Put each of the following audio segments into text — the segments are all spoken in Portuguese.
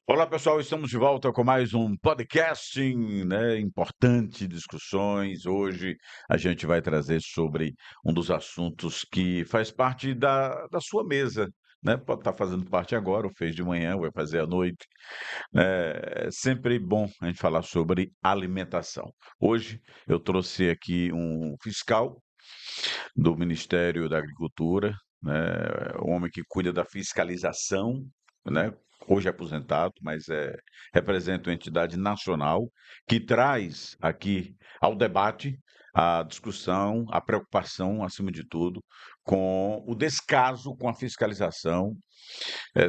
Olá, pessoal, estamos de volta com mais um podcasting, né? Importante discussões. Hoje a gente vai trazer sobre um dos assuntos que faz parte da sua mesa, né? Pode estar fazendo parte agora, ou fez de manhã, ou vai fazer à noite. É sempre bom a gente falar sobre alimentação. Hoje eu trouxe aqui um fiscal do Ministério da Agricultura, né, um homem que cuida da fiscalização, né, hoje é aposentado, mas representa uma entidade nacional que traz aqui ao debate a discussão, a preocupação, acima de tudo, com o descaso com a fiscalização,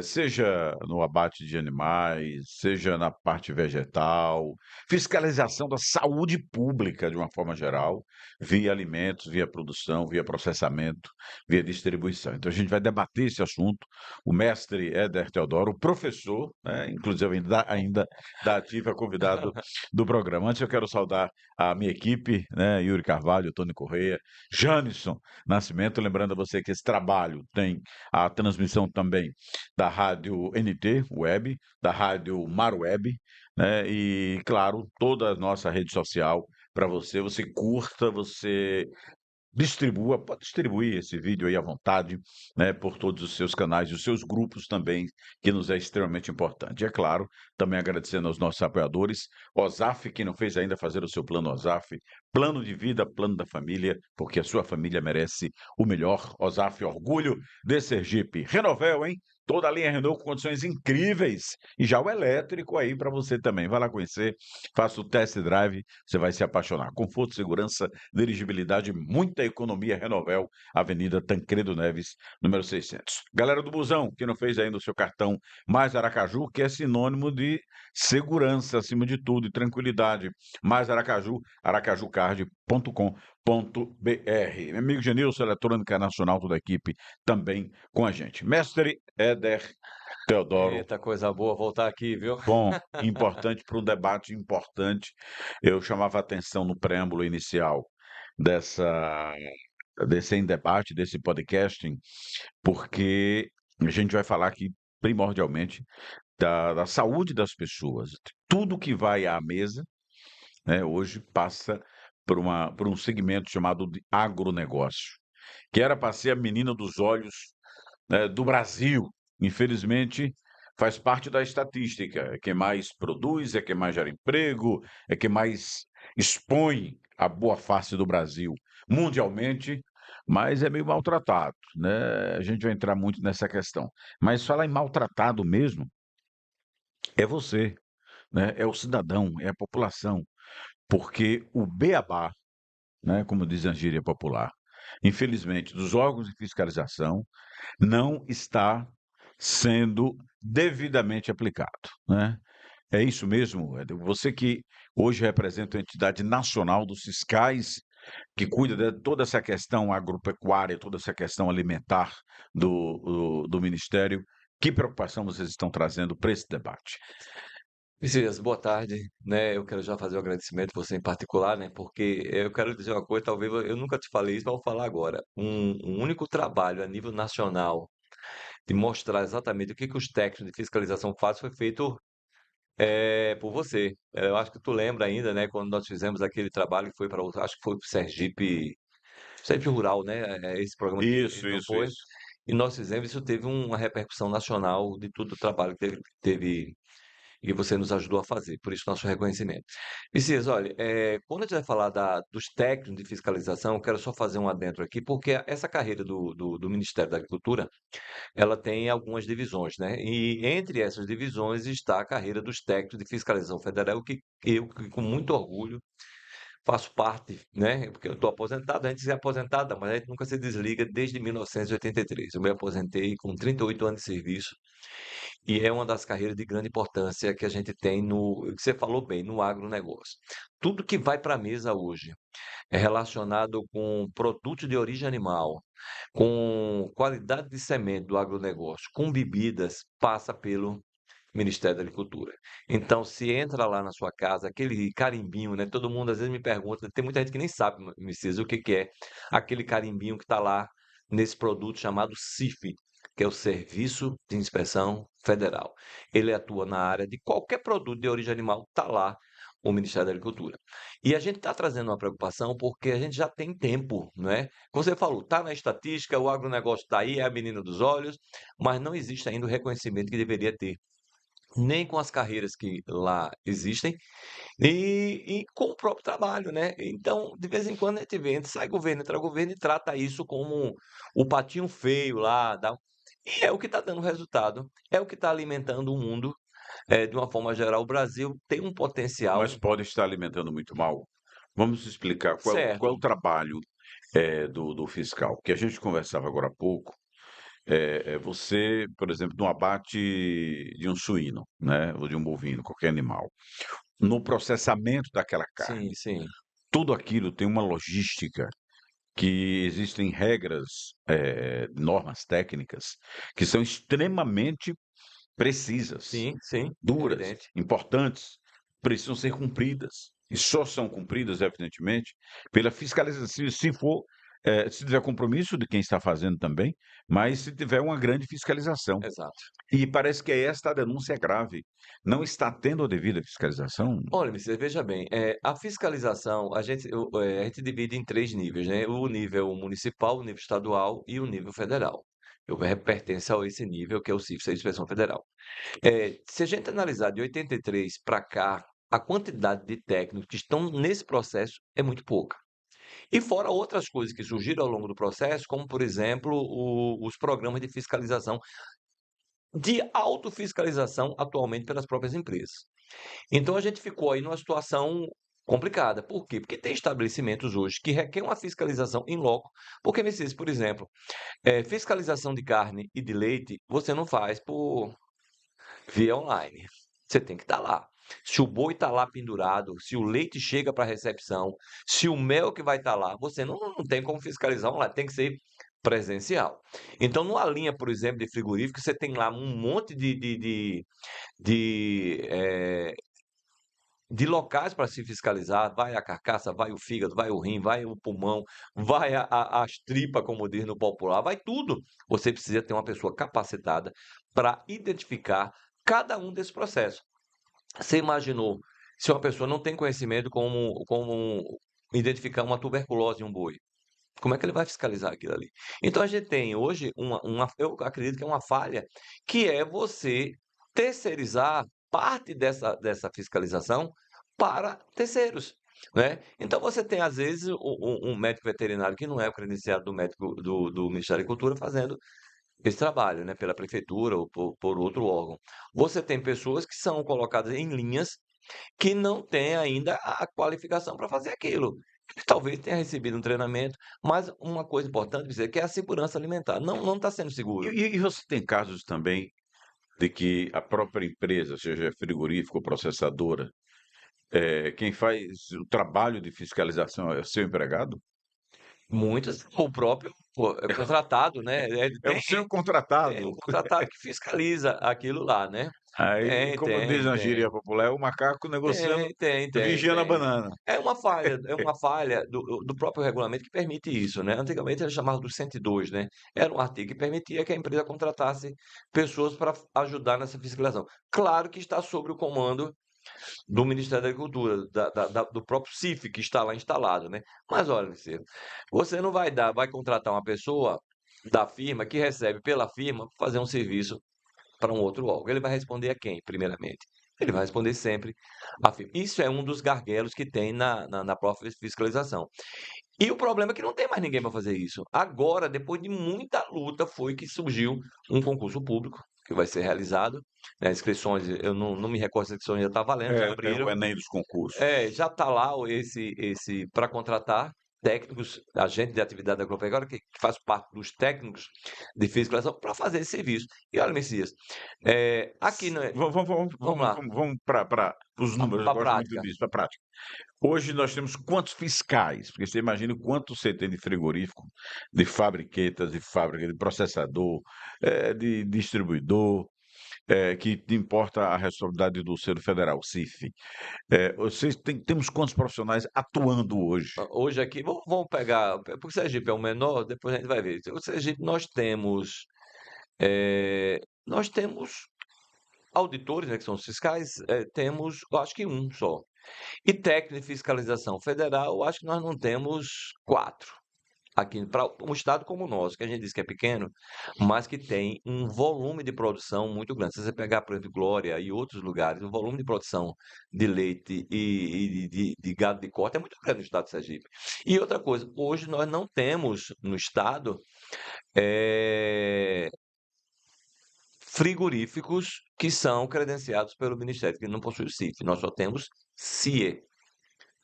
seja no abate de animais, seja na parte vegetal, fiscalização da saúde pública de uma forma geral, via alimentos, via produção, via processamento, via distribuição. Então a gente vai debater esse assunto. O mestre Éder Teodoro, o professor, né, inclusive ainda da ativa convidado do programa. Antes eu quero saudar a minha equipe, né, Yuri Carvalho, Tony Correia, Janisson Nascimento, lembrando a você que esse trabalho tem a transmissão também da Rádio NT Web, da Rádio Mar Web, né? E, claro, toda a nossa rede social para você. Você curta, você distribua, pode distribuir esse vídeo aí à vontade, né, por todos os seus canais e os seus grupos também, que nos é extremamente importante. E é claro, também agradecendo aos nossos apoiadores, OSAF, quem não fez ainda fazer o seu plano OSAF, plano de vida, plano da família, porque a sua família merece o melhor. OSAF, orgulho de Sergipe. Renovel, hein? Toda a linha Renault com condições incríveis. E já o elétrico aí para você também. Vai lá conhecer, faça o test drive, você vai se apaixonar. Conforto, segurança, dirigibilidade, muita economia. Renovel, Avenida Tancredo Neves, número 600. Galera do Busão, que não fez ainda o seu cartão Mais Aracaju, que é sinônimo de segurança acima de tudo e tranquilidade. Mais Aracaju, aracajucard.com.br. Meu amigo Genilson, Eletrônica Nacional, toda a equipe também com a gente. Mestre Éder Teodoro, Eita, coisa boa voltar aqui, viu? bom, importante para um debate importante. Eu chamava a atenção no preâmbulo inicial dessa desse em debate, desse podcasting, porque a gente vai falar aqui primordialmente da saúde das pessoas. Tudo que vai à mesa, né, hoje passa por um segmento chamado de agronegócio, que era para ser a menina dos olhos, né, do Brasil. Infelizmente, faz parte da estatística. É quem mais produz, é quem mais gera emprego, é quem mais expõe a boa face do Brasil mundialmente, mas é meio maltratado, né? A gente vai entrar muito nessa questão. Mas falar em maltratado mesmo é você, né? É o cidadão, é a população, porque o beabá, né, como diz a gíria popular, infelizmente, dos órgãos de fiscalização, não está sendo devidamente aplicado, né. É isso mesmo, Éder? Você que hoje representa a entidade nacional dos fiscais, que cuida de toda essa questão agropecuária, toda essa questão alimentar do ministério, que preocupação vocês estão trazendo para esse debate? Messias, boa tarde, né? Eu quero já fazer um agradecimento, você em particular, né? Porque eu quero dizer uma coisa, talvez eu nunca te falei isso, mas vou falar agora. Um único trabalho a nível nacional de mostrar exatamente o que que os técnicos de fiscalização fazem foi feito por você. Eu acho que tu lembra ainda, né? Quando nós fizemos aquele trabalho que foi para, acho que foi para o Sergipe Rural, né? Esse programa que Isso, não isso, foi. isso. E nós fizemos, isso teve uma repercussão nacional de todo o trabalho que teve e que você nos ajudou a fazer, por isso nosso reconhecimento. Messias, olha, quando a gente vai falar dos técnicos de fiscalização, eu quero só fazer um adentro aqui, porque essa carreira do Ministério da Agricultura, ela tem algumas divisões, né? E entre essas divisões está a carreira dos técnicos de fiscalização federal, que eu, que com muito orgulho, faço parte, né? Porque eu estou aposentado, a gente se aposentado, mas a gente nunca se desliga desde 1983. Eu me aposentei com 38 anos de serviço e é uma das carreiras de grande importância que a gente tem que você falou bem, no agronegócio. Tudo que vai para a mesa hoje é relacionado com produtos de origem animal, com qualidade de semente do agronegócio, com bebidas, passa pelo Ministério da Agricultura. Então, se entra lá na sua casa, aquele carimbinho, né? Todo mundo às vezes me pergunta, tem muita gente que nem sabe, Messias, o que que é aquele carimbinho que está lá nesse produto chamado CIF. que é o Serviço de Inspeção Federal. Ele atua na área de qualquer produto de origem animal, está lá o Ministério da Agricultura. E a gente está trazendo uma preocupação porque a gente já tem tempo, não é? Como você falou, está na estatística, o agronegócio está aí, é a menina dos olhos, mas não existe ainda o reconhecimento que deveria ter, nem com as carreiras que lá existem, e com o próprio trabalho, né? Então, de vez em quando a gente vê, sai governo, entra governo e trata isso como o patinho feio lá, e é o que está dando resultado, é o que está alimentando o mundo, de uma forma geral. O Brasil tem um Mas potencial, pode estar alimentando muito mal. Vamos explicar qual é o certo? trabalho do fiscal. Que a gente conversava agora há pouco. Você, por exemplo, no abate de um suíno, né, ou de um bovino, qualquer animal, no processamento daquela carne, Sim, sim, tudo aquilo tem uma logística que existem regras, normas técnicas que são extremamente precisas, sim, sim, duras, evidente. importantes, precisam ser cumpridas. E só são cumpridas, evidentemente, pela fiscalização, se for, se tiver compromisso de quem está fazendo também, mas se tiver uma grande fiscalização. Exato. E parece que esta denúncia é grave. Não está tendo a devida fiscalização? Olha, você veja bem, a fiscalização, a gente divide em 3 níveis, né, o nível municipal, o nível estadual e o nível federal. Eu pertenço a esse nível, que é o CIFS, a Inspeção Federal. Se a gente analisar de 83 para cá, a quantidade de técnicos que estão nesse processo é muito pouca. E fora outras coisas que surgiram ao longo do processo, como, por exemplo, os programas de fiscalização, de autofiscalização atualmente pelas próprias empresas. Então a gente ficou aí numa situação complicada. Por quê? Porque tem estabelecimentos hoje que requerem uma fiscalização em loco, porque Messias, por exemplo, fiscalização de carne e de leite, você não faz por via online. Você tem que estar lá. Se o boi está lá pendurado, se o leite chega para recepção, se o mel que vai estar lá, você não tem como fiscalizar online, tem que ser presencial. Então, numa linha, por exemplo, de frigorífico, você tem lá um monte de locais para se fiscalizar, vai a carcaça, vai o fígado, vai o rim, vai o pulmão, vai as tripas, como diz no popular, vai tudo. Você precisa ter uma pessoa capacitada para identificar cada um desses processos. Você imaginou se uma pessoa não tem conhecimento como identificar uma tuberculose em um boi? Como é que ele vai fiscalizar aquilo ali? Então a gente tem hoje eu acredito que é uma falha, que é você terceirizar parte dessa fiscalização para terceiros, né? Então você tem, às vezes, um médico veterinário que não é o credenciado do médico do Ministério da Agricultura fazendo esse trabalho, né, pela prefeitura ou por outro órgão. Você tem pessoas que são colocadas em linhas que não têm ainda a qualificação para fazer aquilo. Ele talvez tenha recebido um treinamento, mas uma coisa importante dizer que é a segurança alimentar. Não está sendo E, seguro. e você tem casos também de que a própria empresa, seja frigorífico ou processadora, quem faz o trabalho de fiscalização é o seu empregado? Muitos, o próprio contratado, né? Ele É o seu contratado. tem um contratado que fiscaliza aquilo lá, né? Aí, Tem, como diz tem, na tem. gíria popular, é o macaco negociando, Tem, tem, tem, vigiando a tem. banana. É uma falha do próprio regulamento que permite isso, né? Antigamente era chamado do 102, né? Era um artigo que permitia que a empresa contratasse pessoas para ajudar nessa fiscalização. Claro que está sob o comando do Ministério da Agricultura, do próprio CIF que está lá instalado, né? Mas olha, você não vai contratar uma pessoa da firma que recebe pela firma para fazer um serviço para um outro órgão. Ele vai responder a quem, primeiramente? Ele vai responder sempre à firma. Isso é um dos gargalos que tem na própria fiscalização. E o problema é que não tem mais ninguém para fazer isso. Agora, depois de muita luta, foi que surgiu um concurso público que vai ser realizado. As inscrições, eu não me recordo se as inscrições já está valendo, já É o abriram. Enem dos concursos. Já está lá esse para contratar técnicos, agentes de atividade agropecuária, que faz parte dos técnicos de fiscalização, para fazer esse serviço. E olha, Messias, aqui no, vamos lá, Vamos para os números, eu para a gosto muito prática. disso, para a prática. Hoje nós temos quantos fiscais? Porque você imagina o quanto você tem de frigorífico, de fabriquetas, de fábrica, de processador, de distribuidor, que importa a responsabilidade do Conselho Federal, CIF. Temos quantos profissionais atuando hoje? Hoje aqui, vamos pegar, porque o Sergipe é o menor, depois a gente vai ver. O Sergipe nós temos Nós temos auditores, né, que são os fiscais, temos, eu acho que um só. E técnico de fiscalização federal, eu acho que nós não temos 4 aqui para um estado como o nosso, que a gente diz que é pequeno, mas que tem um volume de produção muito grande. Se você pegar, por exemplo, Glória e outros lugares, o volume de produção de leite e de gado de corte é muito grande no estado de Sergipe. E outra coisa, hoje nós não temos no estado eh, frigoríficos que são credenciados pelo Ministério, que não possui o CIF. Nós só temos CIE,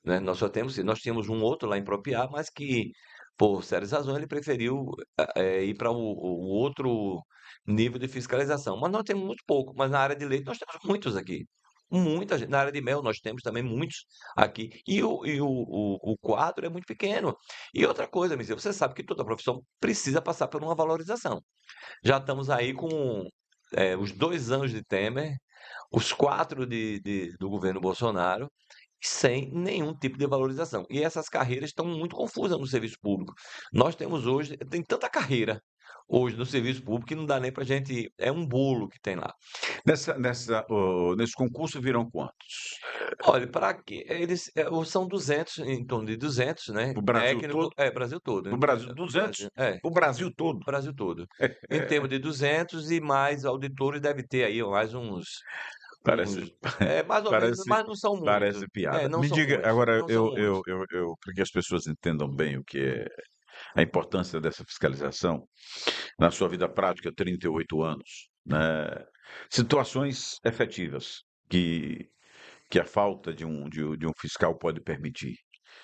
né? Nós tínhamos um outro lá em Propiá, mas que, por sérias razões, ele preferiu ir para o outro nível de fiscalização. Mas nós temos muito pouco, mas na área de leite nós temos muitos aqui. Muita gente. Na área de mel nós temos também muitos aqui. E o quadro é muito pequeno. E outra coisa, Mizê, você sabe que toda profissão precisa passar por uma valorização. Já estamos aí com os 2 anos de Temer, os 4 do governo Bolsonaro, sem nenhum tipo de valorização. E essas carreiras estão muito confusas no serviço público. Nós temos hoje, tem tanta carreira hoje no serviço público que não dá nem para gente. É um bolo que tem lá. Nesse concurso viram quantos? Olha, para que eles são 200, em torno de 200, né? Para o Brasil Técnico, todo? Brasil todo, Para em o torno Brasil, do 200? Brasil, Para o Brasil todo? Brasil todo. Em termos de 200 e mais auditores, deve ter aí mais Parece, uns, mais ou menos, parece, mas não são muitos. parece piada. Não Me são diga, muitos, agora, não são muitos. para que as pessoas entendam bem o que é a importância dessa fiscalização, na sua vida prática, 38 anos, né? Situações efetivas que a falta de um fiscal pode permitir.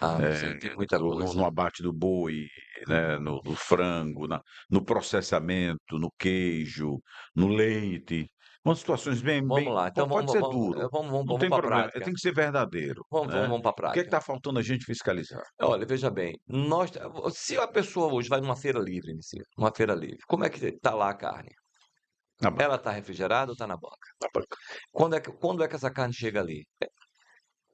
Ah, sim, tem muita No coisa. abate do boi, né, no frango, no processamento, no queijo, no leite. Umas situações Vamos lá, então pode ser duro, não vamos tem para a problema, prática. tem que ser verdadeiro, né. Vamos para a O que é que prática. está faltando a gente fiscalizar? Olha, veja bem, se a pessoa hoje vai numa feira livre, Messias, uma feira livre, como é que está lá a carne? Na Ela banca, está refrigerada ou está na banca? na banca. Quando é que essa carne chega ali?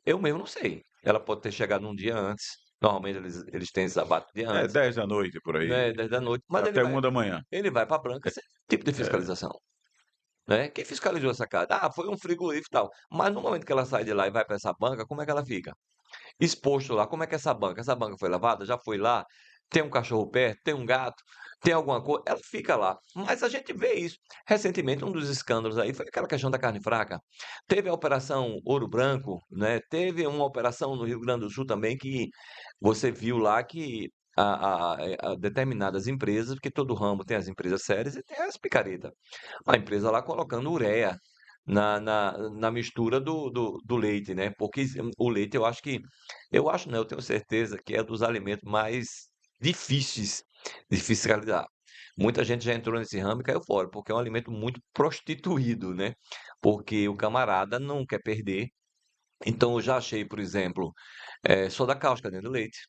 Eu mesmo não sei. Ela pode ter chegado um dia antes. Normalmente eles têm esse abate um dia É antes, 10 da noite por aí, né, 10 da noite, mas até 1 da manhã. ele vai para a banca sem tipo de É. fiscalização. Né? Quem fiscalizou essa carne? Ah, foi um frigorífico e tal. Mas no momento que ela sai de lá e vai para essa banca, como é que ela fica? Exposto lá, como é que é essa banca? Essa banca foi lavada? Já foi lá? Tem um cachorro perto? Tem um gato? Tem alguma coisa? Ela fica lá. Mas a gente vê isso. Recentemente, um dos escândalos aí foi aquela questão da carne fraca. Teve a Operação Ouro Branco, né? Teve uma operação no Rio Grande do Sul também que você viu lá que a determinadas empresas, porque todo ramo tem as empresas sérias e tem as picaretas. A empresa lá colocando ureia na mistura do leite, né? Porque o leite eu acho não, eu tenho certeza que é dos alimentos mais difíceis de fiscalizar. Muita gente já entrou nesse ramo e caiu fora, porque é um alimento muito prostituído, né? Porque o camarada não quer perder. Então eu já achei, por exemplo, soda cáustica dentro do leite,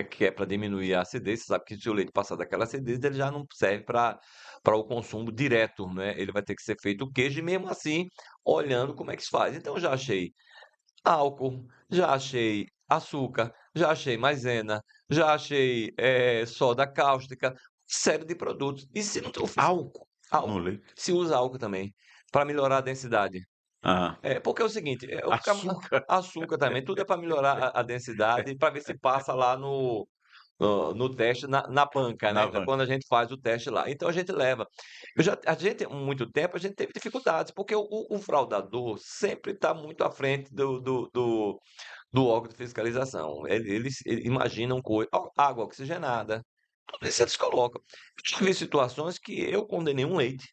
que é para diminuir a acidez. Você sabe que se o leite passar daquela acidez, ele já não serve para o consumo direto, né? Ele vai ter que ser feito o queijo, e mesmo assim, olhando como é que se faz. Então, eu já achei álcool, já achei açúcar, já achei maisena, já achei soda cáustica, série de produtos. E se não tem Álcool no álcool, leite. se usa álcool também, para melhorar a densidade. Ah, Porque é o seguinte, açúcar. açúcar também, tudo é para melhorar a densidade, para ver se passa lá no teste na banca, Na né, banca. quando a gente faz o teste lá. Então a gente leva. A gente, há muito tempo, a gente teve dificuldades, porque o fraudador sempre está muito à frente do órgão de fiscalização. Eles imaginam coisa, água oxigenada, tudo isso eles colocam. Eu tive situações que eu condenei um leite,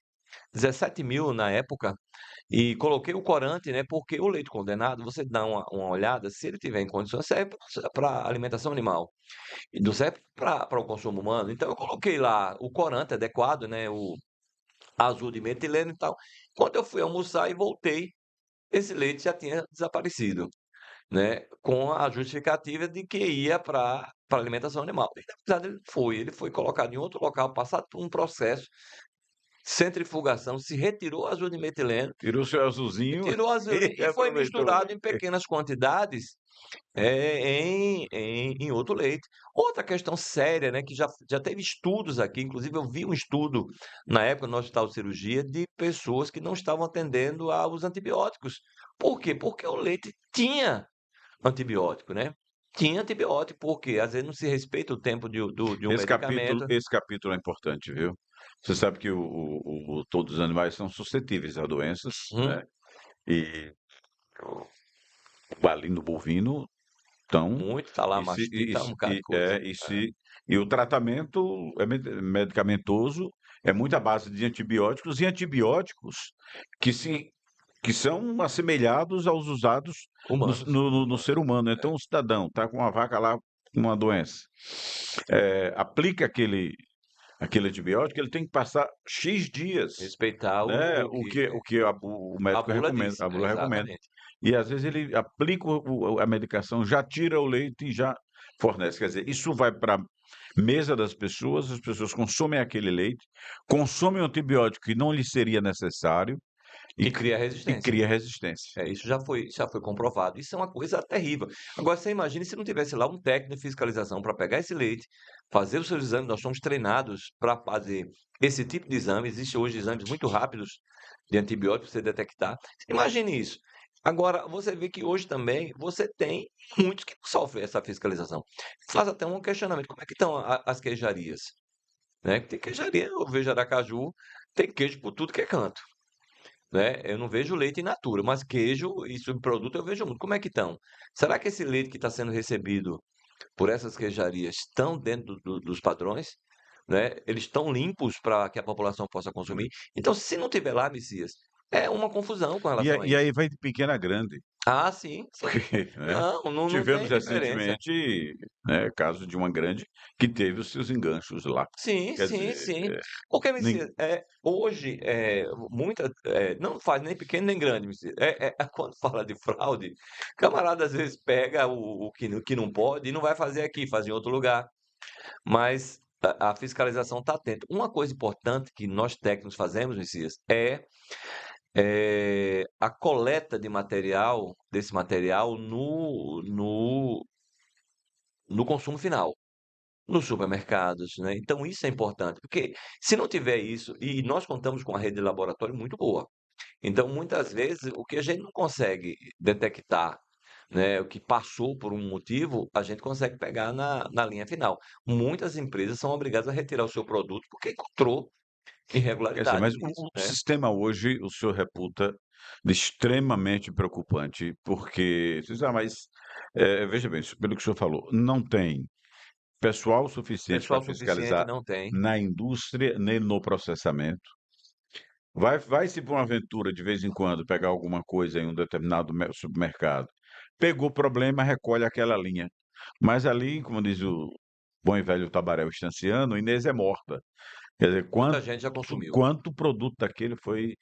17 mil na época, e coloquei o corante, né? Porque o leite condenado, você dá uma olhada, se ele tiver em condições, serve para alimentação animal e não serve para o consumo humano. Então eu coloquei lá o corante adequado, né? O azul de metileno e tal. Quando eu fui almoçar e voltei, esse leite já tinha desaparecido, né? Com a justificativa de que ia para alimentação animal. E, na verdade, ele foi colocado em outro local, passado por um processo centrifugação, se retirou o azul de metileno Tirou seu e azulzinho tirou o azul e e foi aproveitou o misturado em leite. pequenas quantidades em outro leite. Outra questão séria, né, que já teve estudos aqui, inclusive eu vi um estudo na época no Hospital de Cirurgia de pessoas que não estavam atendendo aos antibióticos. Por quê? Porque o leite tinha antibiótico, né? Tinha antibiótico, porque às vezes não se respeita o tempo de um medicamento. Esse capítulo é importante, viu? Você sabe que todos os animais são suscetíveis a doenças, Uhum. né? E o balino bovino, então, Muito, tá lá mastita, um bocado de coisa. e o tratamento medicamentoso é muito à base de antibióticos e antibióticos que se que são assemelhados aos usados Humanos. no ser humano. Então, o cidadão está com uma vaca lá com uma doença, aplica aquele antibiótico, ele tem que passar X dias, Respeitar né? o que O que o a médico bula recomenda, diz, a né? bula recomenda. Exatamente. E às vezes ele aplica a medicação, já tira o leite e já fornece. Quer dizer, isso vai para a mesa das pessoas, as pessoas consomem aquele leite, consomem um antibiótico que não lhe seria necessário e, E cria e resistência. cria resistência. Isso já foi comprovado. Isso é uma coisa terrível. Agora, você imagine se não tivesse lá um técnico de fiscalização para pegar esse leite, fazer os seus exames. Nós somos treinados para fazer esse tipo de exame. Existem hoje exames muito rápidos de antibióticos para você detectar. Imagine isso. Agora, você vê que hoje também você tem muitos que não sofrem essa fiscalização. Faz até um questionamento: como é que estão as queijarias? Né? Tem queijaria, eu vejo Aracaju, tem queijo por tudo que é canto. Né? Eu não vejo leite in natura, mas queijo e subproduto eu vejo muito. Como é que estão? Será que esse leite que está sendo recebido por essas queijarias estão dentro dos padrões? Né? Eles estão limpos para que a população possa consumir? Então, se não tiver lá, Messias, é uma confusão com relação a E isso. aí vai de pequena a grande, Ah, sim, sim. porque, né, Não tivemos tem diferença. recentemente, né, caso de uma grande que teve os seus enganchos lá. Sim, Quer sim, dizer, sim. Porque, nin Messias, hoje, não faz nem pequeno nem grande, Messias. Quando fala de fraude, camarada às vezes pega o que não pode e não vai fazer aqui, faz em outro lugar. Mas a fiscalização está atenta. Uma coisa importante que nós técnicos fazemos, Messias, é a coleta de material, desse material no consumo final. Nos supermercados, né? Então isso é importante, porque se não tiver isso, e nós contamos com uma rede de laboratório muito boa, então muitas vezes o que a gente não consegue detectar, né, o que passou por um motivo, a gente consegue pegar na linha final. Muitas empresas são obrigadas a retirar o seu produto porque encontrou quer dizer, irregularidades mas nisso, o né? sistema hoje, o senhor reputa de extremamente preocupante, porque você diz: "Ah, mas, veja bem, pelo que o senhor falou, não tem pessoal suficiente para Pessoal suficiente fiscalizar não tem. na indústria, nem no processamento. Vai-se por uma aventura, de vez em quando, pegar alguma coisa em um determinado supermercado. Pegou problema, recolhe aquela linha. Mas ali, como diz o bom e velho Tabarel Estanciano, Inês é morta. Quer dizer, Muita gente já consumiu. quanto produto daquele foi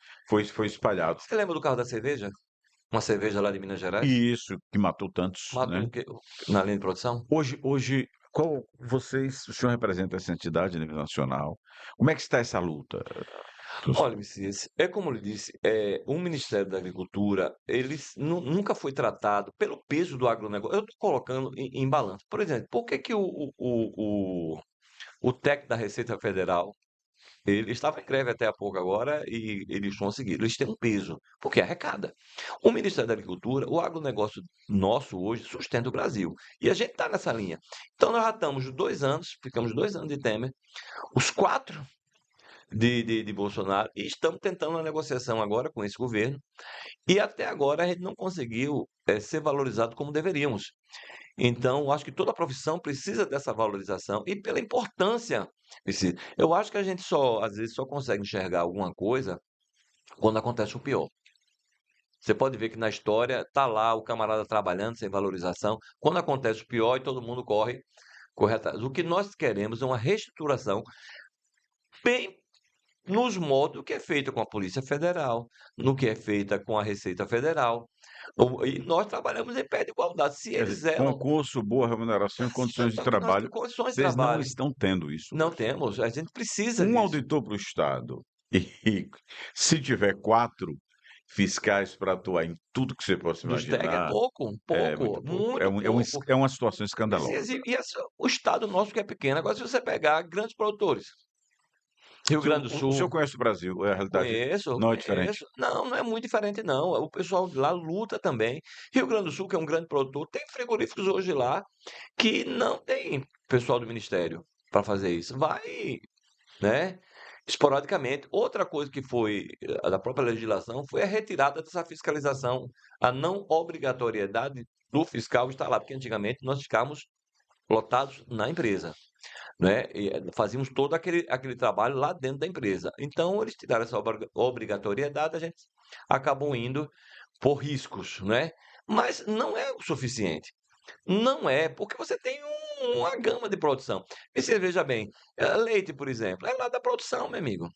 espalhado. Você lembra do carro da cerveja? Uma cerveja lá de Minas Gerais? E isso que matou tantos, Matou né? na linha de produção? Hoje, o senhor representa essa entidade a nível nacional. Como é que está essa luta, Olha, professor? Messias, é como lhe disse, o Ministério da Agricultura, eles nunca foi tratado pelo peso do agronegócio. Eu estou colocando em balanço. Por exemplo, por que que o técnico da Receita Federal, ele estava em greve até há pouco agora e eles conseguiram. Eles têm um peso, porque arrecada. O Ministério da Agricultura, o agronegócio nosso hoje sustenta o Brasil. E a gente está nessa linha. Então nós já estamos 2 anos, ficamos 2 anos de Temer, os 4 de Bolsonaro, e estamos tentando uma negociação agora com esse governo, e até agora a gente não conseguiu ser valorizado como deveríamos. Então, eu acho que toda profissão precisa dessa valorização e pela importância. Eu acho que a gente só, às vezes, só consegue enxergar alguma coisa quando acontece o pior. Você pode ver que na história tá lá o camarada trabalhando sem valorização. Quando acontece o pior e todo mundo corre atrás. O que nós queremos é uma reestruturação bem nos moldes do que é feito com a Polícia Federal, no que é feita com a Receita Federal. E nós trabalhamos em pé de igualdade. Se Quer dizer, eles eram, concurso, boa remuneração e condições de só que nós trabalho, temos condições de vocês não trabalho. estão tendo isso Não hoje. temos, a gente precisa Um disso. auditor para o Estado, E se tiver 4 fiscais para atuar em tudo que você possa Dos TEG é imaginar, pouco, é muito pouco, pouco. muito pouco. É uma situação Precisa escandalosa. e o estado nosso que é pequeno. Agora se você pegar grandes produtores, Rio Grande do O senhor Sul, conhece o Brasil, a realidade conheço, não é diferente. conheço. Não, não é muito diferente não, o pessoal de lá luta também. Rio Grande do Sul, que é um grande produtor, tem frigoríficos hoje lá que não tem pessoal do ministério para fazer isso. Vai, né, esporadicamente. Outra coisa que foi da própria legislação foi a retirada dessa fiscalização, a não obrigatoriedade do fiscal estar lá, porque antigamente nós ficávamos lotados na empresa, né? E fazíamos todo aquele trabalho lá dentro da empresa. Então eles tiraram essa obrigatoriedade, a gente acabou indo por riscos, né? Mas não é o suficiente. Não é, porque você tem uma gama de produção. E você veja bem, leite, por exemplo, é lá da produção, meu amigo.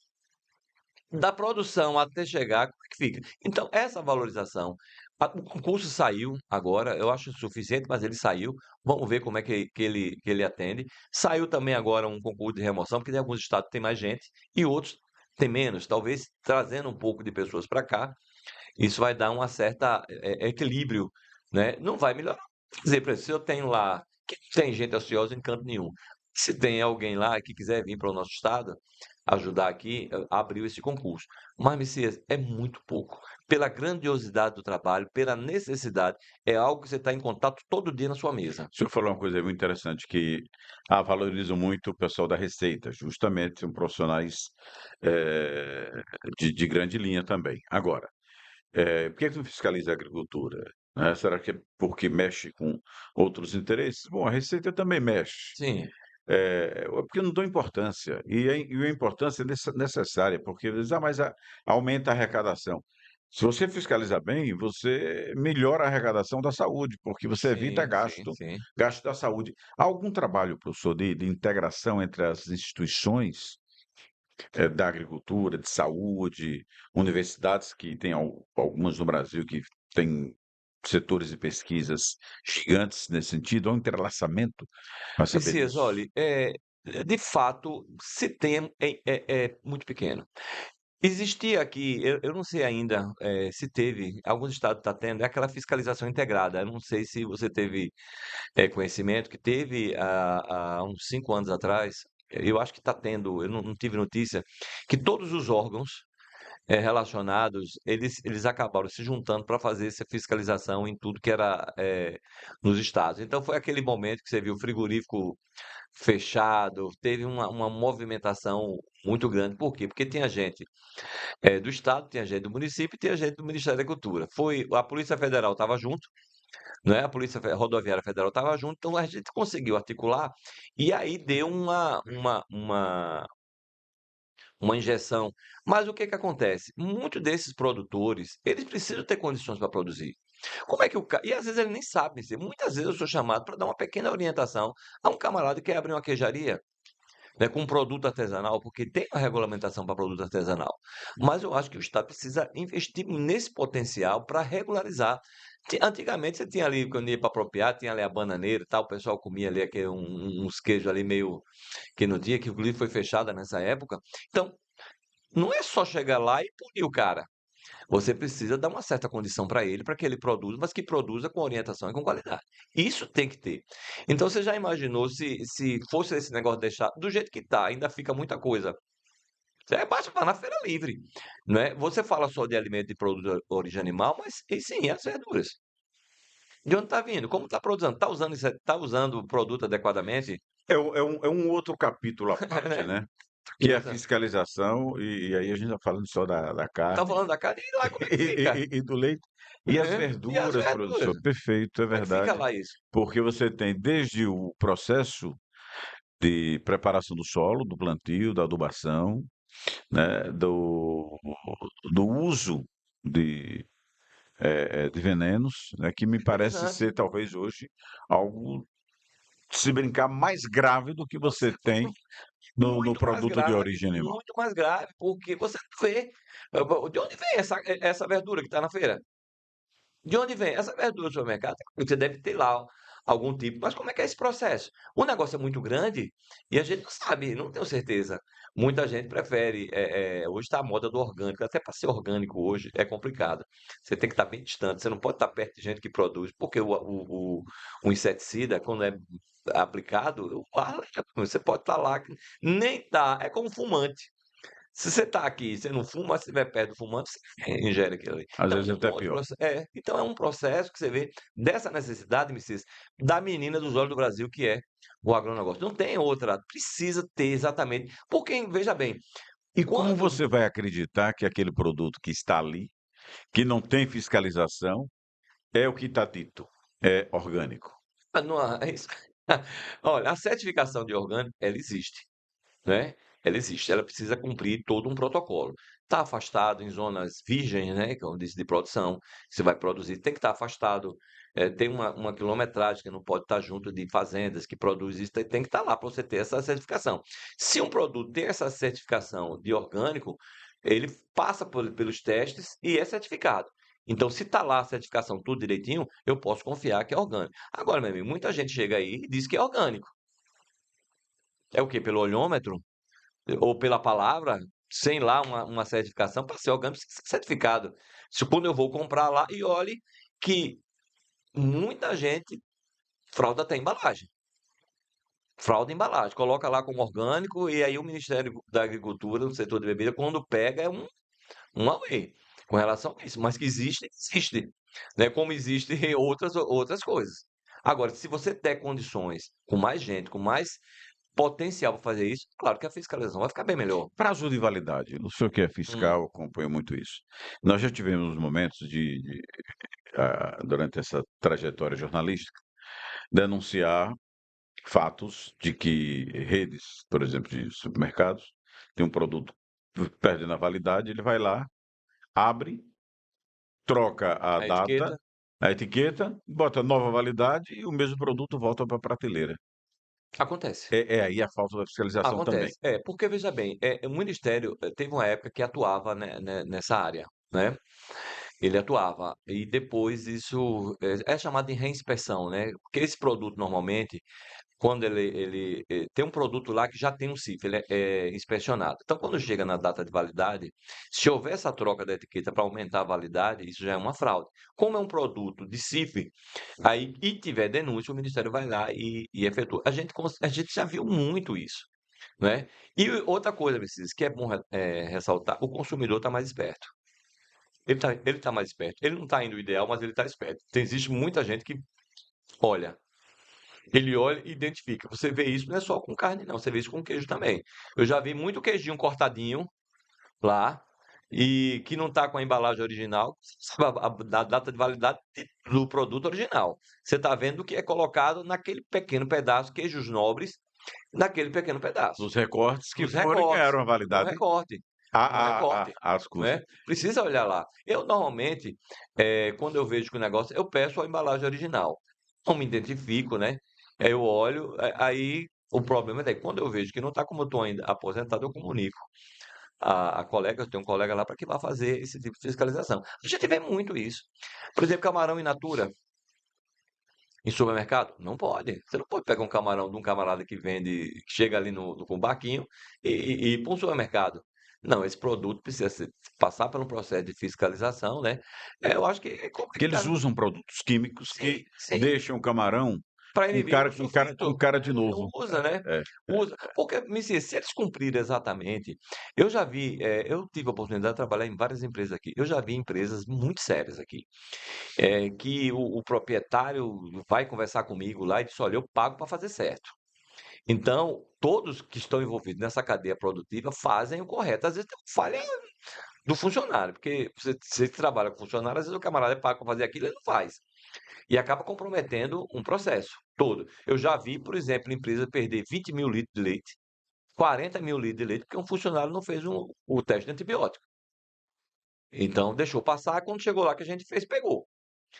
Da produção até chegar, como é que fica? Então, essa valorização, o concurso saiu agora, eu acho suficiente, mas ele saiu. Vamos ver como é que ele atende. Saiu também agora um concurso de remoção, porque tem alguns estados que tem mais gente e outros tem menos. Talvez trazendo um pouco de pessoas para cá, isso vai dar uma certa equilíbrio, né? Não vai melhorar. Quer dizer, por exemplo, se eu tenho lá, que tem gente ociosa em canto nenhum. Se tem alguém lá que quiser vir para o nosso estado, ajudar aqui, abriu esse concurso. Mas, Messias, é muito pouco. Pela grandiosidade do trabalho, pela necessidade, é algo que você está em contato todo dia na sua mesa. O senhor falou uma coisa aí muito interessante que, valorizo muito o pessoal da Receita, justamente são profissionais, eh, de grande linha também. Agora, por que não fiscaliza a agricultura, né? Será que é porque mexe com outros interesses? Bom, a Receita também mexe. Sim, É porque não dão importância, e a importância é necessária, porque eles dizem: "Ah, mas aumenta a arrecadação". Se você fiscalizar bem, você melhora a arrecadação da saúde, porque você evita sim, sim, sim. gasto da saúde. Há algum trabalho, professor, de integração entre as instituições, da agricultura, de saúde, universidades que tem algumas no Brasil que têm setores de pesquisas gigantes nesse sentido, há um entrelaçamento para saber Messias, disso? olhe, de fato, se tem, é muito pequeno. Existia aqui, eu não sei ainda, se teve, alguns estados está tendo, é aquela fiscalização integrada. Eu não sei se você teve, conhecimento que teve há uns 5 anos atrás, eu acho que está tendo, eu não tive notícia, que todos os órgãos, relacionados, eles acabaram se juntando para fazer essa fiscalização em tudo que era, nos estados. Então foi aquele momento que você viu o frigorífico fechado, teve uma movimentação muito grande. Por quê? Porque tinha gente do estado, tinha gente do município e tinha gente do Ministério da Agricultura. Foi a Polícia Federal estava junto, né, a Polícia Rodoviária Federal estava junto, então a gente conseguiu articular, e aí deu uma injeção. Mas o que que acontece? Muitos desses produtores, eles precisam ter condições para produzir. Como é que o e às vezes ele nem sabe, muitas vezes eu sou chamado para dar uma pequena orientação a um camarada que quer abrir uma queijaria, né, com produto artesanal, porque tem uma regulamentação para produto artesanal. Mas eu acho que o Estado precisa investir nesse potencial para regularizar. Antigamente você tinha ali, quando ia para apropriar, tinha ali a bananeira e tal, o pessoal comia ali uns queijos ali meio que não tinha, que inclusive foi fechada nessa época. Então, não é só chegar lá e punir o cara. Você precisa dar uma certa condição para que ele produza, mas que produza com orientação e com qualidade. Isso tem que ter. Então você já imaginou se fosse esse negócio de deixar do jeito que está, ainda fica muita coisa. Você basta estar na feira livre, não é? Você fala só de alimento de produto de origem animal, mas e sim, as verduras. De onde está vindo? Como está produzindo? Está usando o produto adequadamente? É um outro capítulo à parte, Né? né, que é a Exato. fiscalização, e aí a gente está falando só da Está carne falando da carne e lá como é que fica? e do leite. E as E as verduras, verduras? professor, perfeito, é Como é que fica verdade, lá isso? porque você tem desde o processo de preparação do solo, do plantio, da adubação, né, do uso de, de venenos, né, que me parece Fertilizante. ser talvez hoje algo, se brincar, mais grave do que você Você tem no produto de origem animal. muito mais grave, porque você não vê. De onde vem essa verdura que está na feira? De onde vem? Essa verdura do supermercado, você deve ter lá algum tipo, mas como é que é esse processo? O negócio é muito grande e a gente não sabe, não tenho certeza. Muita gente prefere, hoje está a moda do orgânico, até para ser orgânico hoje é complicado. Você tem que estar bem distante, você não pode estar perto de gente que produz, porque o inseticida, quando é aplicado, o ar, você pode estar lá, nem tá, é como fumante. Se você está aqui e você não fuma, mas se estiver perto do fumante, você ingere aquilo ali. Às Então, vezes é um até outro pior. processo, então é um processo que você vê dessa necessidade, Messias, da menina dos olhos do Brasil, que é o agronegócio. Não tem outra, precisa ter exatamente. Porque, veja bem, E como quando. você vai acreditar que aquele produto que está ali, que não tem fiscalização, é o que está dito, é orgânico? Não, é isso. Olha, a certificação de orgânico, ela existe. Né, ela existe, ela precisa cumprir todo um protocolo. Está afastado em zonas virgens, né, como disse, de produção, você vai produzir, tem que estar afastado, tem uma quilometragem que não pode estar junto de fazendas que produzem isso, tem que estar lá para você ter essa certificação. Se um produto tem essa certificação de orgânico, ele passa pelos testes e é certificado. Então, se está lá a certificação tudo direitinho, eu posso confiar que é orgânico. Agora, meu amigo, muita gente chega aí e diz que é orgânico. É o quê? Pelo olhômetro? Ou pela palavra, sem lá uma certificação, para ser orgânico precisa ser certificado. Se quando eu vou comprar lá e olhe que muita gente frauda até embalagem. Frauda embalagem, coloca lá como orgânico e aí o Ministério da Agricultura, no setor de bebida, quando pega é um auê com relação a isso. Mas que existe, existe. Né? Como existem outras coisas. Agora, se você der condições com mais gente, com mais potencial para fazer isso, claro que a fiscalização vai ficar bem melhor. Prazo de validade. O senhor que é Hum. fiscal acompanha muito isso. Nós já tivemos momentos durante essa trajetória jornalística, denunciar fatos de que redes, por exemplo, de supermercados, tem um produto perdendo a validade, ele vai lá, abre, troca a A data, etiqueta a etiqueta, bota nova validade e o mesmo produto volta para a prateleira. acontece. É aí a falta da fiscalização também. Acontece. Porque veja bem, o Ministério, teve uma época que atuava, nessa área, né. Ele atuava, e depois isso, é chamado de reinspeção, né, porque esse produto normalmente, quando tem um produto lá que já tem um CIF, ele é inspecionado. Então quando chega na data de validade, se houver essa troca da etiqueta para aumentar a validade, isso já é uma fraude. Como é um produto de CIF, aí e tiver denúncia, o Ministério vai lá e efetua. A gente já viu muito isso, né. E outra coisa, Messias, que é bom ressaltar, o consumidor está mais esperto. Ele tá mais esperto. Ele não está indo ideal, mas ele está esperto. Existe muita gente que olha, ele olha e identifica. Você vê isso não é só com carne não, você vê isso com queijo também. Eu já vi muito queijinho cortadinho lá, e que não está com a embalagem original, sabe a data de validade do produto original. Você está vendo o que é colocado naquele pequeno pedaço, queijos nobres, naquele pequeno pedaço. Nos recortes que Nos forem recortes, ganharam a no validade recorte, no recorte, às né. custas. Precisa olhar lá. Eu normalmente, quando eu vejo que o negócio eu peço a embalagem original. Não me identifico, né, aí eu olho, aí o problema é daí, quando eu vejo que não está como eu estou ainda aposentado, eu comunico a colega, eu tenho um colega lá para que vá fazer esse tipo de fiscalização. A gente vê muito isso. Por exemplo, camarão in natura em supermercado? Não pode. Você não pode pegar um camarão de um camarada que vende, que chega ali com um barquinho e ir para um supermercado. Não, esse produto precisa passar por um processo de fiscalização, né? Eu acho que é Que eles complicado. usam produtos químicos Sim, que sim. deixam o camarão Para com inibir o com sulfito. cara de novo. Usa, né? É, Usa. Porque, Messias, se eles cumprirem exatamente. Eu já vi, eu tive a oportunidade de trabalhar em várias empresas aqui. Eu já vi empresas muito sérias aqui, que o proprietário vai conversar comigo lá e diz: olha, eu pago para fazer certo. Então, todos que estão envolvidos nessa cadeia produtiva fazem o correto. Às vezes tem uma falha do funcionário, porque você trabalha com funcionário, às vezes o camarada é pago para fazer aquilo e ele não faz. E acaba comprometendo um processo todo. Eu já vi, por exemplo, empresa perder 20.000 litros de leite, 40.000 litros de leite, porque um funcionário não fez o teste de antibiótico. Então, deixou passar, quando chegou lá que a gente fez, pegou.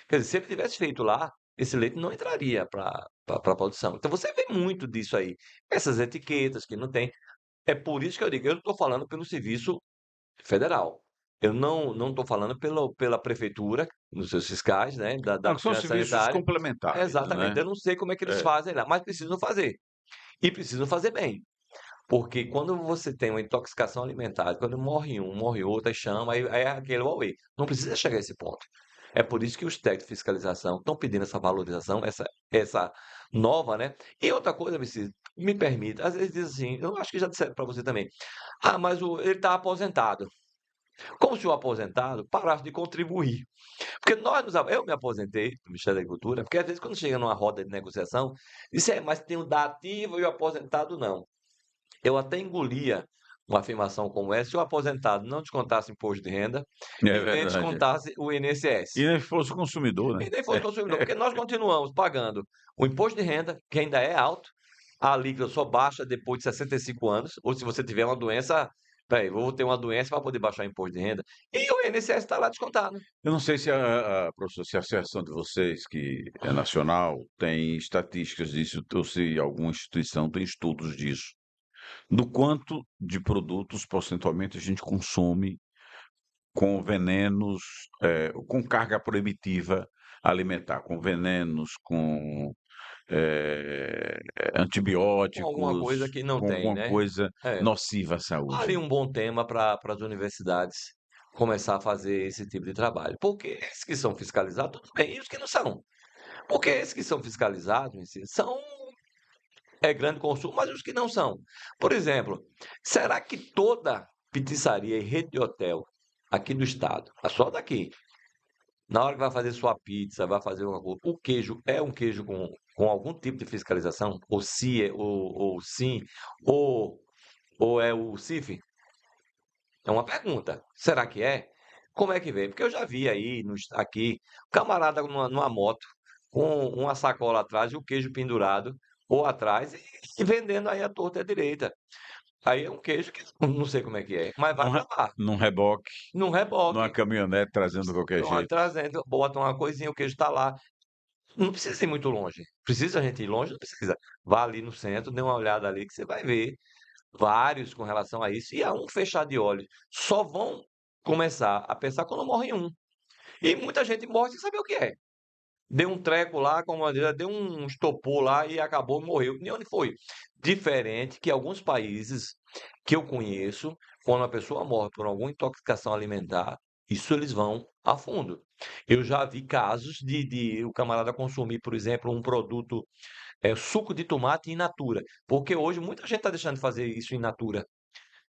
Quer dizer, se ele tivesse feito lá, esse leite não entraria para a produção. Então, você vê muito disso aí. Essas etiquetas que não tem. É por isso que eu digo, eu não estou falando pelo serviço federal. Eu não estou falando pela prefeitura, nos seus fiscais, né, da Não, que são vigilância serviços sanitária. complementares, Exatamente, né. eu não sei como é que eles É. fazem lá, mas precisam fazer, e precisam fazer bem. Porque quando você tem uma intoxicação alimentar, quando morre um, morre outro, aí chama, aí é aquele Huawei. Não precisa chegar a esse ponto. É por isso que os técnicos de fiscalização estão pedindo essa valorização, essa nova, né? E outra coisa, Vicente, me permita, às vezes diz assim, eu acho que já disseram para você também, ah, mas ele está aposentado. Como se o aposentado parasse de contribuir. Porque eu me aposentei do Ministério da Agricultura, porque às vezes quando chega numa roda de negociação, isso é, mas tem o da ativa e o aposentado não. Eu até engolia uma afirmação como essa se o aposentado não descontasse imposto de renda É e nem verdade. descontasse o E INSS. nem fosse o consumidor, né. E nem fosse consumidor, porque nós continuamos pagando o imposto de renda, que ainda é alto, a alíquota só baixa depois de 65 anos, ou se você tiver uma doença, peraí, vou ter uma doença para poder baixar o imposto de renda, e o INSS está lá descontado. Eu não sei se professor, se a associação de vocês, que é nacional, tem estatísticas disso ou se alguma instituição tem estudos disso. Do quanto de produtos, percentualmente, a gente consome com venenos, com carga proibitiva alimentar, com venenos, com, eh, Com alguma antibióticos, coisa que não com tem, alguma né? coisa É. nociva à saúde. Ali um bom tema para as universidades começar a fazer esse tipo de trabalho. Porque esses que são fiscalizados, tudo bem, e os que não são? Porque esses que são fiscalizados em si, são grande consumo, mas os que não são. Por exemplo, será que toda pizzaria e rede de hotel aqui do estado, só daqui, na hora que vai fazer sua pizza, vai fazer uma coisa, o queijo é um queijo com algum tipo de fiscalização? Ou se é, ou sim, ou, ou é o CIF? É uma pergunta. Será que é? Como é que vem? Porque eu já vi aí, aqui, camarada numa moto, com uma sacola atrás e o queijo pendurado, ou atrás, e vendendo aí a torta e a direita. Aí é um queijo que eu não sei como é que é, mas vai Num re para lá, num reboque, num numa reboque, caminhonete trazendo de qualquer pronto, jeito. trazendo, bota uma coisinha, o queijo está lá. Não precisa ir muito longe. Precisa a gente ir longe? Não precisa. Vá ali no centro, dê uma olhada ali que você vai ver vários com relação a isso, e a um fechar de olhos. Só vão começar a pensar quando morre um. E muita gente morre sem saber o que é. Deu um treco lá, como deu um estopor lá e acabou, morreu. Nem onde foi. Diferente que alguns países que eu conheço, quando a pessoa morre por alguma intoxicação alimentar, isso eles vão a fundo. Eu já vi casos de o camarada consumir, por exemplo, um produto, suco de tomate in natura. Porque hoje muita gente está deixando de fazer isso in natura,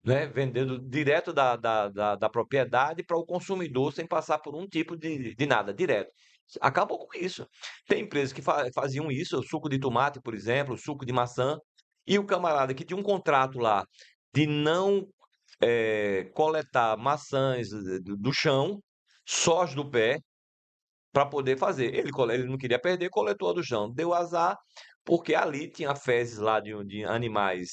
né, vendendo direto da propriedade para o consumidor sem passar por um tipo de nada, direto. Acabou com isso. Tem empresas que faziam isso, o suco de tomate, por exemplo, o suco de maçã, e o camarada que tinha um contrato lá de não coletar maçãs do chão, só as do pé, para poder fazer. Ele não queria perder, coletou a do chão. Deu azar, porque ali tinha fezes lá de animais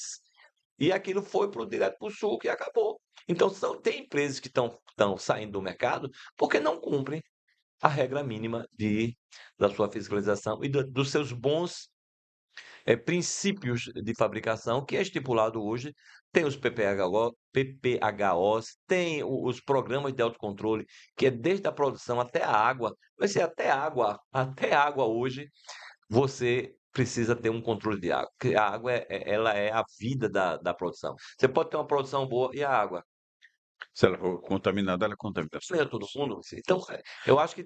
e aquilo foi direto para o suco e acabou. Então, tem empresas que estão saindo do mercado porque não cumprem a regra mínima da sua fiscalização e dos seus bons princípios de fabricação, que é estipulado hoje. Tem os PPHOs, tem os programas de autocontrole, que é desde a produção até a água. Vai ser até água hoje você precisa ter um controle de água, porque a água ela é a vida da produção. Você pode ter uma produção boa e a água Se ela for contaminada, ela contamina as não é todo pessoas. mundo. Então, eu acho que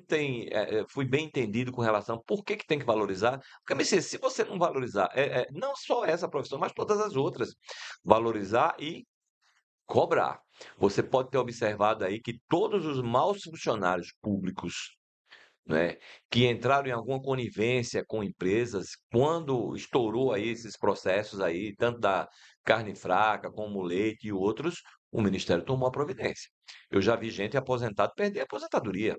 fui bem entendido com relação por que que tem que valorizar. Porque, Messias, se você não valorizar, não só essa profissão, mas todas as outras, valorizar e cobrar. Você pode ter observado aí que todos os maus funcionários públicos, né, que entraram em alguma conivência com empresas, quando estourou aí esses processos aí, tanto da carne fraca como o leite e outros, o Ministério tomou a providência. Eu já vi gente aposentado perder a aposentadoria.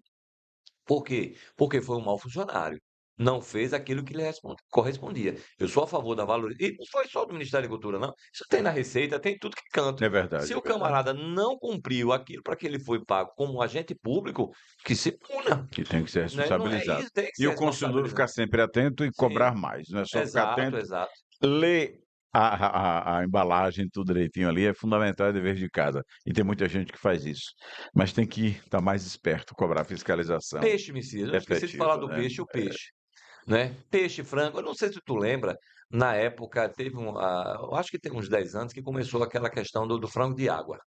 Por quê? Porque foi um mau funcionário. Não fez aquilo que lhe correspondia. Eu sou a favor da valorização. E não foi só do Ministério da Agricultura, não. Isso tem na Receita, tem tudo que canto. É verdade, Se é o verdade. camarada não cumpriu aquilo para que ele foi pago como agente público, que se puna. Que tem que ser Né? Não é responsabilizado. isso, tem que E ser o consumidor responsabilizado. ficar sempre atento e cobrar Sim, mais, não é só ficar exato, atento, exato. ler a embalagem, tudo direitinho ali, é fundamental, é dever de casa. E tem muita gente que faz isso. Mas tem que estar mais esperto, cobrar fiscalização Peixe, Messias, eu esqueci de falar efetiva, do né? peixe, o peixe, né? Peixe, frango, eu não sei se tu lembra, na época teve eu acho que tem uns 10 anos que começou aquela questão do frango de água.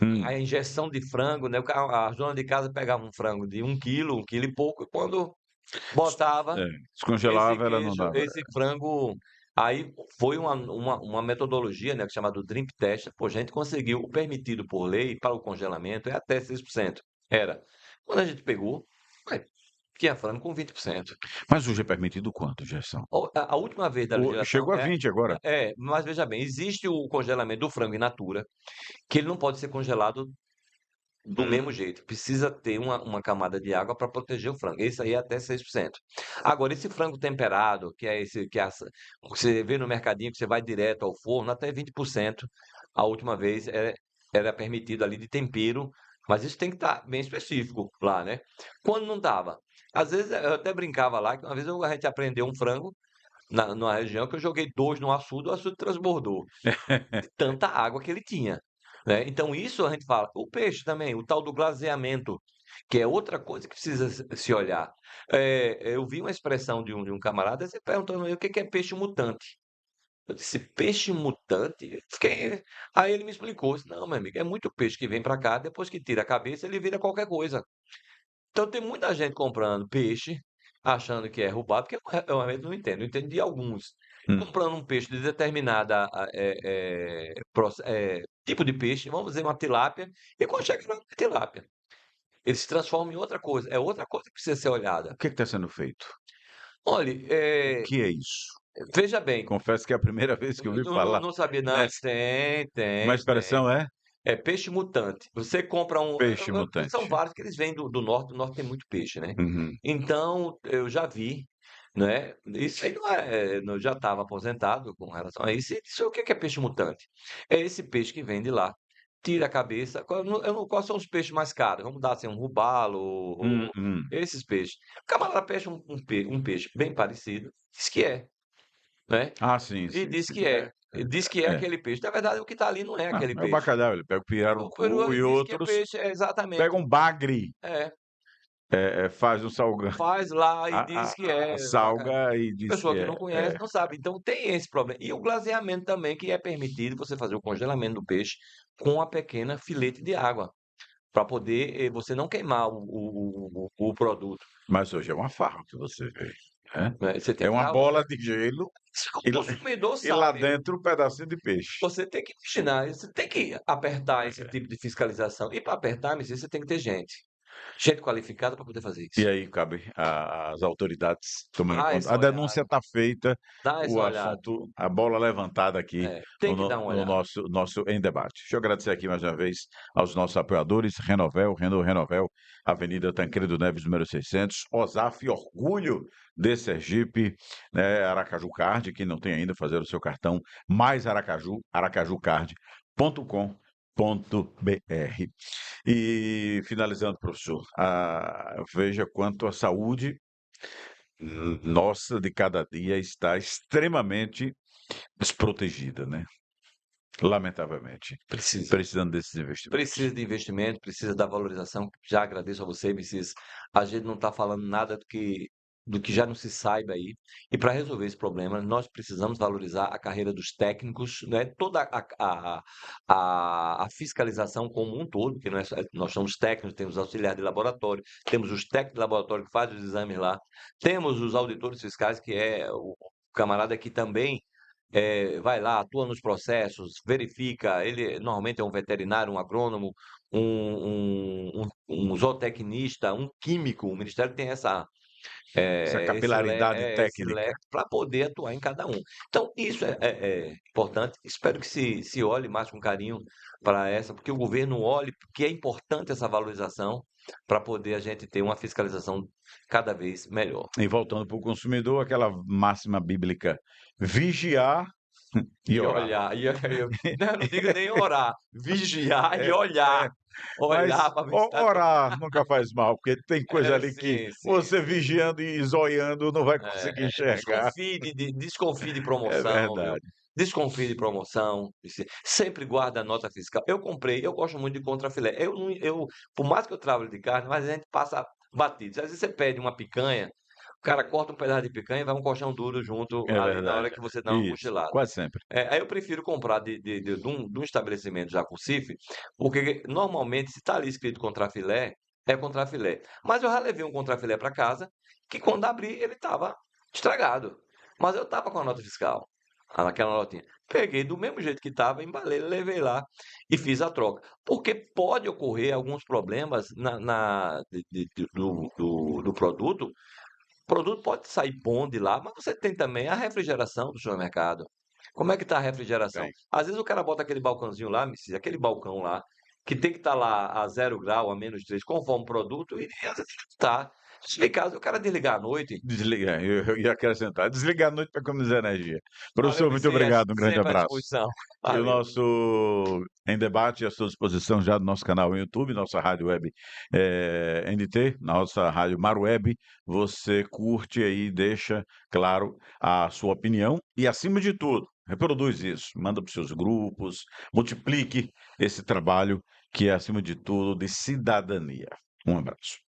A Hum, injeção de frango, né? A dona de casa pegava um frango de 1 quilo e pouco, e quando botava é, esse descongelava, ela não queijo, dava. esse frango, aí foi uma metodologia, né, chamada Drip Test. Pô, a gente conseguiu o permitido por lei para o congelamento é até 6%. Era. Quando a gente pegou, ué, tinha frango com 20%. Mas hoje é permitido quanto, Gerson? A última vez da legislação Chegou a 20 agora. mas veja bem, existe o congelamento do frango in natura, que ele não pode ser congelado do Hum. mesmo jeito, precisa ter uma camada de água para proteger o frango. Esse aí é até 6%. Agora, esse frango temperado, que é esse você vê no mercadinho que você vai direto ao forno, até 20%. A última vez era permitido ali de tempero, mas isso tem que estar bem específico lá, né? Quando não estava. Às vezes eu até brincava lá, que uma vez a gente aprendeu um frango numa região que eu joguei dois no açude, o açude transbordou de tanta água que ele tinha, né? Então isso a gente fala. O peixe também, o tal do glaseamento, que é outra coisa que precisa se olhar. Eu vi uma expressão de um camarada se perguntando o que que é peixe mutante. Eu disse, peixe mutante? Aí ele me explicou, disse, não, meu amigo, é muito peixe que vem para cá, depois que tira a cabeça, ele vira qualquer coisa. Então tem muita gente comprando peixe, achando que é roubado, porque eu realmente não entendo. Eu entendo de alguns. Hum. Comprando um peixe de determinada tipo de peixe, vamos dizer uma tilápia, e quando chega na tilápia, ele se transforma em outra coisa. É outra coisa que precisa ser olhada. O que está sendo feito? Olhe, O que é isso? veja bem, Confesso que é a primeira vez que eu ouvi não, falar não sabia, não. nessa. Tem, Uma tem, tem. expressão é É peixe mutante. Você compra peixe são mutante. vários que eles vêm do norte tem muito peixe, né? Uhum. Então, eu já vi, né? Isso aí não é, eu já estava aposentado com relação a isso. E disse, o que é peixe mutante? É esse peixe que vem de lá, tira a cabeça. Quais são os peixes mais caros? Vamos dar assim, um robalo, Hum. esses peixes. O camarada peixe um peixe bem parecido, diz que é, né? Ah, sim, E sim, diz sim. que é. E diz que é É. aquele peixe. Na verdade, o que está ali não é Não, aquele é o peixe. bacalhau, ele pega o O peru pirarucu e diz que é outros, peixe, exatamente. pega um bagre, É, faz um salgão, faz lá e diz que a é bacalhau. salga e A diz que pessoa que é. não conhece não sabe. Então tem esse problema. E o glaseamento também, que é permitido você fazer o congelamento do peixe com uma pequena filete de água, para poder você não queimar o produto, Mas hoje é uma farra que você vê, né? né? Você tem É que uma dar. bola de gelo O e, consumidor e lá sabe. dentro um pedacinho de peixe. Você tem que imaginar, você tem que apertar esse tipo de fiscalização. E para apertar, Messias, você tem que ter gente. Gente qualificada para poder fazer E isso. aí cabe às autoridades tomarem Dá conta. essa A denúncia olhada, está feita, dá essa o olhada. assunto, a bola levantada aqui Tem que dar uma no olhada. nosso Em Debate. Deixa eu agradecer aqui mais uma vez aos nossos apoiadores, Renovel, Avenida Tancredo Neves, número 600, OSAF, orgulho de Sergipe, né, Aracaju Card, quem não tem ainda, fazer o seu cartão, mais Aracaju, aracajucard.com.br. E finalizando, professor, veja quanto a saúde nossa de cada dia está extremamente desprotegida, né? Lamentavelmente, Precisa. precisando desses investimentos. Precisa de investimento, precisa da valorização. Já agradeço a você, Messias. A gente não está falando nada do que já não se saiba aí. E para resolver esse problema, nós precisamos valorizar a carreira dos técnicos, né? Toda a fiscalização como um todo, porque nós somos técnicos, temos auxiliar de laboratório, temos os técnicos de laboratório que fazem os exames lá, temos os auditores fiscais, que é o camarada que também vai lá, atua nos processos, verifica. Ele normalmente é um veterinário, um agrônomo, um zootecnista, um químico. O Ministério tem Essa capilaridade esse técnica. leque para poder atuar em cada um. Então, isso é importante. Espero que se olhe mais com carinho para porque o governo olhe, porque é importante essa valorização para poder a gente ter uma fiscalização cada vez melhor. E voltando para o consumidor, aquela máxima bíblica: vigiar e E orar. olhar, não digo nem orar, vigiar e É, olhar. é, mas Olhar para ver se está tudo. orar nunca faz mal, porque tem coisa ali que Sim, sim, você sim. vigiando e zoiando não vai conseguir enxergar. Desconfie de É promoção, viu? verdade. desconfie de promoção, sempre guarda a nota fiscal. Eu gosto muito de contrafilé. Por mais que eu trabalhe de carne, mas a gente passa batido. Às vezes você pede uma picanha, o cara corta um pedaço de picanha e vai um colchão duro junto É ali na verdade. hora que você dá uma Isso, cochilada. quase sempre. Aí eu prefiro comprar de um estabelecimento já com CIF, porque normalmente se está ali escrito contrafilé, é contrafilé. Mas eu já levei um contrafilé para casa, que quando abri ele estava estragado. Mas eu estava com a nota fiscal, naquela notinha. Peguei do mesmo jeito que estava, embalei, levei lá e fiz a troca. Porque pode ocorrer alguns problemas do produto. O produto pode sair bom de lá, mas você tem também a refrigeração do supermercado. Como é que está a refrigeração? Tem. Às vezes o cara bota aquele balcãozinho lá, Messias, aquele balcão lá, que tem que estar lá a 0 grau, a -3, conforme o produto, e às vezes está. Se ficar, caso o cara desligar à noite. Desligar, eu ia acrescentar, desligar à noite para economizar energia. Valeu, Professor, muito Messias, obrigado, um grande sempre à abraço. disposição. E o Valeu. nosso Em Debate à sua disposição já no nosso canal no YouTube, nossa rádio web NT, nossa rádio Mar Web. Você curte aí, deixa, claro, a sua opinião e, acima de tudo, reproduz isso, manda para os seus grupos, multiplique esse trabalho que é, acima de tudo, de cidadania. Um abraço.